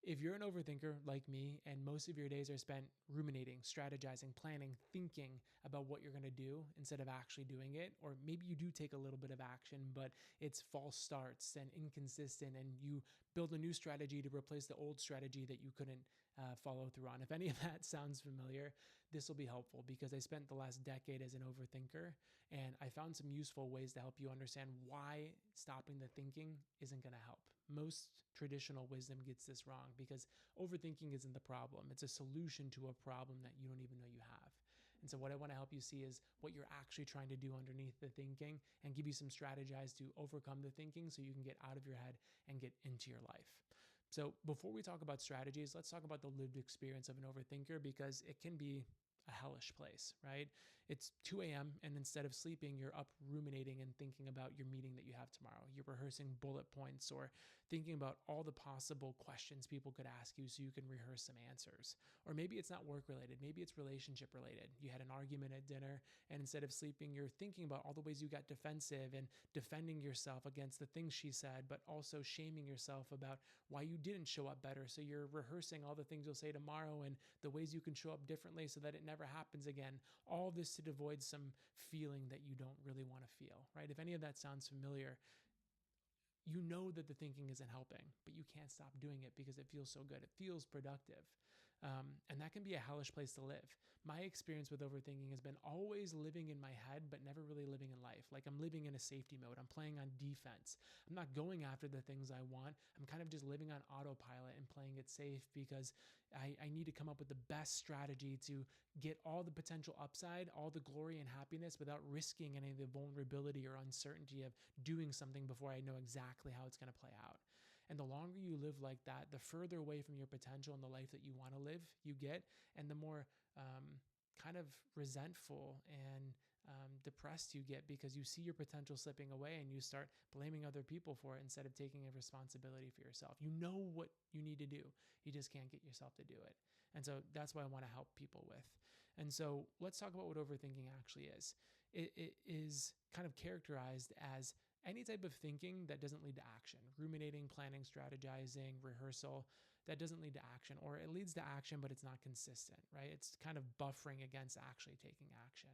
If you're an overthinker like me and most of your days are spent ruminating, strategizing, planning, thinking about what you're going to do instead of actually doing it, or maybe you do take a little bit of action, but it's false starts and inconsistent, and you build a new strategy to replace the old strategy that you couldn't follow through on. If any of that sounds familiar, this will be helpful because I spent the last decade as an overthinker and I found some useful ways to help you understand why stopping the thinking isn't going to help. Most traditional wisdom gets this wrong because overthinking isn't the problem. It's a solution to a problem that you don't even know you have. And so what I want to help you see is what you're actually trying to do underneath the thinking and give you some strategies to overcome the thinking so you can get out of your head and get into your life. So before we talk about strategies, let's talk about the lived experience of an overthinker because it can be a hellish place, right? It's 2 a.m. and instead of sleeping, you're up ruminating and thinking about your meeting that you have tomorrow. You're rehearsing bullet points or thinking about all the possible questions people could ask you so you can rehearse some answers. Or maybe it's not work related, maybe it's relationship related. You had an argument at dinner and instead of sleeping, you're thinking about all the ways you got defensive and defending yourself against the things she said, but also shaming yourself about why you didn't show up better. So you're rehearsing all the things you'll say tomorrow and the ways you can show up differently so that it never happens again. All this to avoid some feeling that you don't really want to feel, right? If any of that sounds familiar, you know that the thinking isn't helping, but you can't stop doing it because it feels so good. It feels productive. And that can be a hellish place to live. My experience with overthinking has been always living in my head, but never really living in life. Like I'm living in a safety mode. I'm playing on defense. I'm not going after the things I want. I'm kind of just living on autopilot and playing it safe because I need to come up with the best strategy to get all the potential upside, all the glory and happiness without risking any of the vulnerability or uncertainty of doing something before I know exactly how it's going to play out. And the longer you live like that, the further away from your potential and the life that you want to live you get, and the more kind of resentful and depressed you get because you see your potential slipping away and you start blaming other people for it instead of taking a responsibility for yourself. You know what you need to do. You just can't get yourself to do it. And so that's what I want to help people with. And so let's talk about what overthinking actually is. It is kind of characterized as any type of thinking that doesn't lead to action, ruminating, planning, strategizing, rehearsal, that doesn't lead to action, or it leads to action, but it's not consistent, right? It's kind of buffering against actually taking action.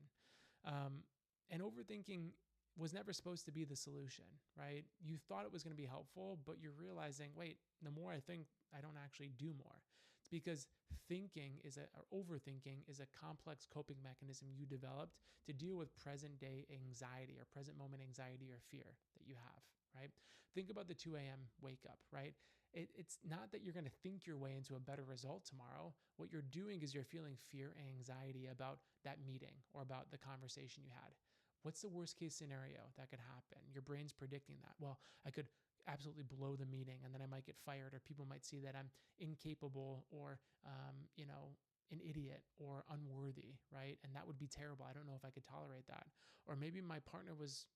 And overthinking was never supposed to be the solution, right? You thought it was going to be helpful, but you're realizing, wait, the more I think, I don't actually do more. It's because overthinking is a complex coping mechanism you developed to deal with present day anxiety or present moment anxiety or fear that you have, right? Think about the 2 a.m. wake up, right? It's not that you're going to think your way into a better result tomorrow. What you're doing is you're feeling fear and anxiety about that meeting or about the conversation you had. What's the worst case scenario that could happen? Your brain's predicting that. Well, I could absolutely blow the meeting and then I might get fired, or people might see that I'm incapable or, an idiot or unworthy, right? And that would be terrible. I don't know if I could tolerate that. Or maybe my partner was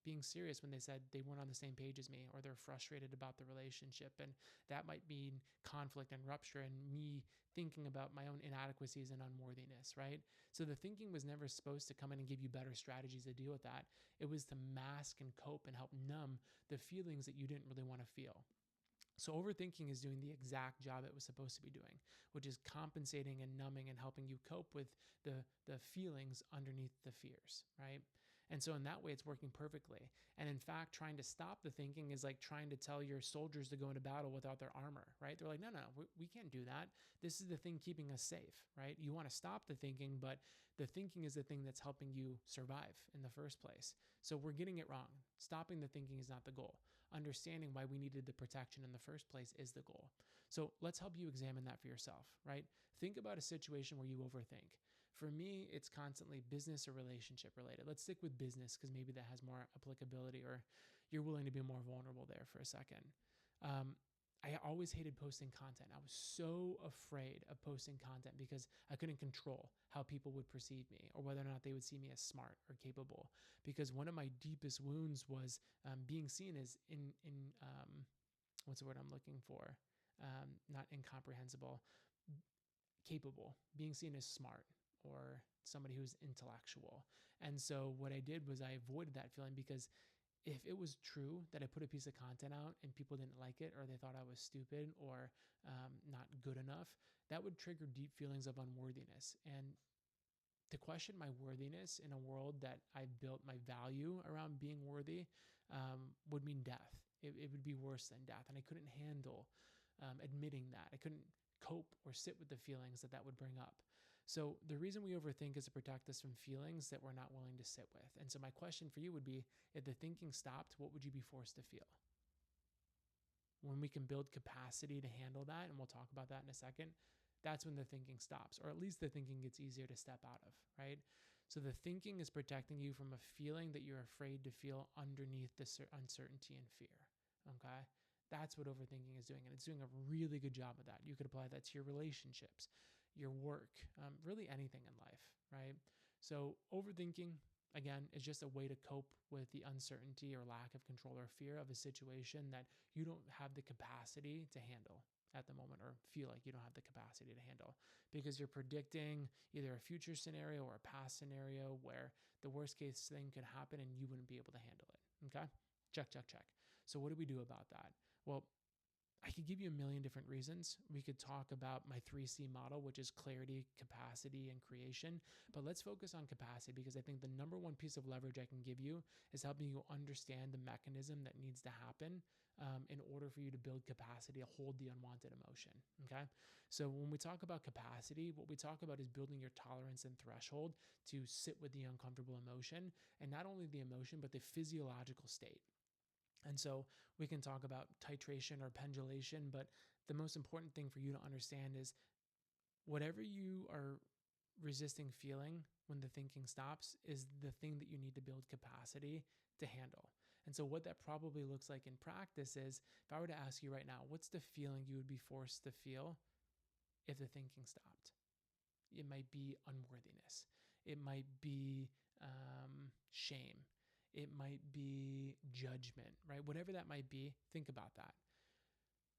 being serious when they said they weren't on the same page as me, or they're frustrated about the relationship. And that might mean conflict and rupture and me thinking about my own inadequacies and unworthiness, right? So the thinking was never supposed to come in and give you better strategies to deal with that. It was to mask and cope and help numb the feelings that you didn't really want to feel. So overthinking is doing the exact job it was supposed to be doing, which is compensating and numbing and helping you cope with the feelings underneath the fears, right? And so in that way, it's working perfectly. And in fact, trying to stop the thinking is like trying to tell your soldiers to go into battle without their armor, right? They're like, no, we can't do that. This is the thing keeping us safe, right? You want to stop the thinking, but the thinking is the thing that's helping you survive in the first place. So we're getting it wrong. Stopping the thinking is not the goal. Understanding why we needed the protection in the first place is the goal. So let's help you examine that for yourself, right? Think about a situation where you overthink. For me, it's constantly business or relationship related. Let's stick with business because maybe that has more applicability, or you're willing to be more vulnerable there for a second. I always hated posting content. I was so afraid of posting content because I couldn't control how people would perceive me or whether or not they would see me as smart or capable. Because one of my deepest wounds was being seen as what's the word I'm looking for? Not incomprehensible, capable, being seen as smart or somebody who's intellectual. And so what I did was I avoided that feeling, because if it was true that I put a piece of content out and people didn't like it, or they thought I was stupid or good enough, that would trigger deep feelings of unworthiness. And to question my worthiness in a world that I've built my value around being worthy would mean death. It would be worse than death. And I couldn't handle admitting that. I couldn't cope or sit with the feelings that would bring up. So the reason we overthink is to protect us from feelings that we're not willing to sit with. And so my question for you would be, if the thinking stopped, what would you be forced to feel? When we can build capacity to handle that, and we'll talk about that in a second, that's when the thinking stops, or at least the thinking gets easier to step out of, right? So the thinking is protecting you from a feeling that you're afraid to feel underneath the uncertainty and fear, okay? That's what overthinking is doing, and it's doing a really good job of that. You could apply that to your relationships, your work, really anything in life, right? So overthinking, again, is just a way to cope with the uncertainty or lack of control or fear of a situation that you don't have the capacity to handle at the moment, or feel like you don't have the capacity to handle, because you're predicting either a future scenario or a past scenario where the worst case thing could happen and you wouldn't be able to handle it. Okay? Check. So what do we do about that? Well, I could give you a million different reasons. We could talk about my 3C model, which is clarity, capacity, and creation. But let's focus on capacity, because I think the number one piece of leverage I can give you is helping you understand the mechanism that needs to happen in order for you to build capacity to hold the unwanted emotion. Okay. So when we talk about capacity, what we talk about is building your tolerance and threshold to sit with the uncomfortable emotion, and not only the emotion, but the physiological state. And so we can talk about titration or pendulation, but the most important thing for you to understand is whatever you are resisting feeling when the thinking stops is the thing that you need to build capacity to handle. And so what that probably looks like in practice is, if I were to ask you right now, what's the feeling you would be forced to feel if the thinking stopped? It might be unworthiness. It might be shame. It might be judgment, right? Whatever that might be, think about that.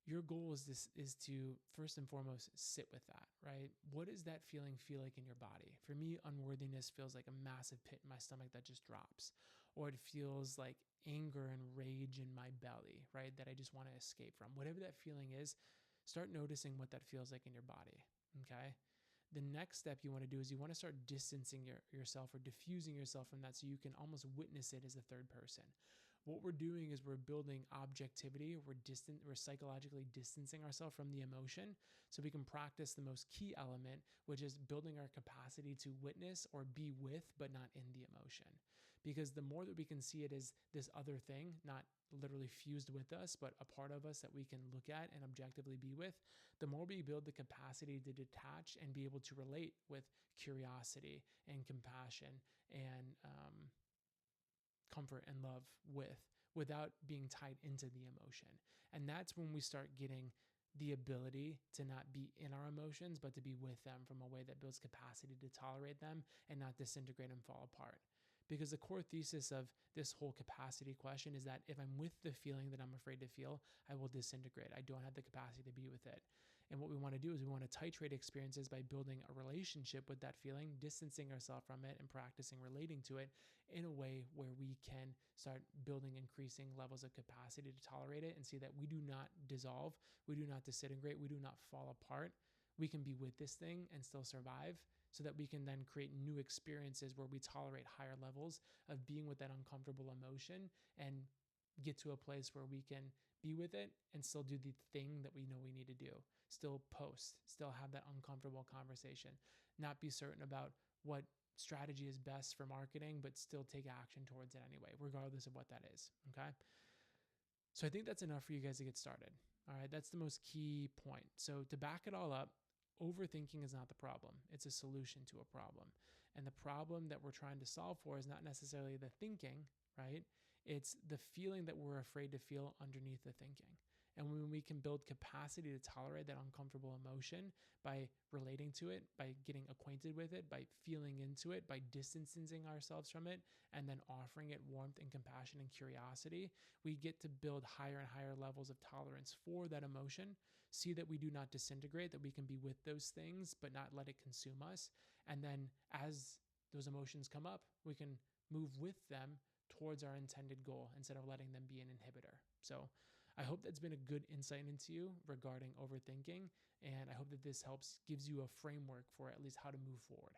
Your goal is to first and foremost sit with that, right? What does that feeling feel like in your body? For me, unworthiness feels like a massive pit in my stomach that just drops, or it feels like anger and rage in my belly, right? That I just want to escape from. Whatever that feeling is, start noticing what that feels like in your body, okay? The next step you want to do is you want to start distancing yourself or diffusing yourself from that, so you can almost witness it as a third person. What we're doing is we're building objectivity. We're psychologically distancing ourselves from the emotion, so we can practice the most key element, which is building our capacity to witness or be with, but not in the emotion. Because the more that we can see it as this other thing, not literally fused with us, but a part of us that we can look at and objectively be with, the more we build the capacity to detach and be able to relate with curiosity and compassion and comfort and love without being tied into the emotion. And that's when we start getting the ability to not be in our emotions, but to be with them from a way that builds capacity to tolerate them and not disintegrate and fall apart. Because the core thesis of this whole capacity question is that if I'm with the feeling that I'm afraid to feel, I will disintegrate. I don't have the capacity to be with it. And what we want to do is we want to titrate experiences by building a relationship with that feeling, distancing ourselves from it, and practicing relating to it in a way where we can start building increasing levels of capacity to tolerate it and see that we do not dissolve, we do not disintegrate, we do not fall apart. We can be with this thing and still survive, so that we can then create new experiences where we tolerate higher levels of being with that uncomfortable emotion and get to a place where we can be with it and still do the thing that we know we need to do. Still post, still have that uncomfortable conversation, not be certain about what strategy is best for marketing, but still take action towards it anyway, regardless of what that is. Okay. So I think that's enough for you guys to get started. All right. That's the most key point. So to back it all up, overthinking is not the problem. It's a solution to a problem. And the problem that we're trying to solve for is not necessarily the thinking, right? It's the feeling that we're afraid to feel underneath the thinking. And when we can build capacity to tolerate that uncomfortable emotion by relating to it, by getting acquainted with it, by feeling into it, by distancing ourselves from it, and then offering it warmth and compassion and curiosity, we get to build higher and higher levels of tolerance for that emotion, see that we do not disintegrate, that we can be with those things, but not let it consume us. And then as those emotions come up, we can move with them towards our intended goal instead of letting them be an inhibitor. So I hope that's been a good insight into you regarding overthinking. And I hope that this gives you a framework for at least how to move forward.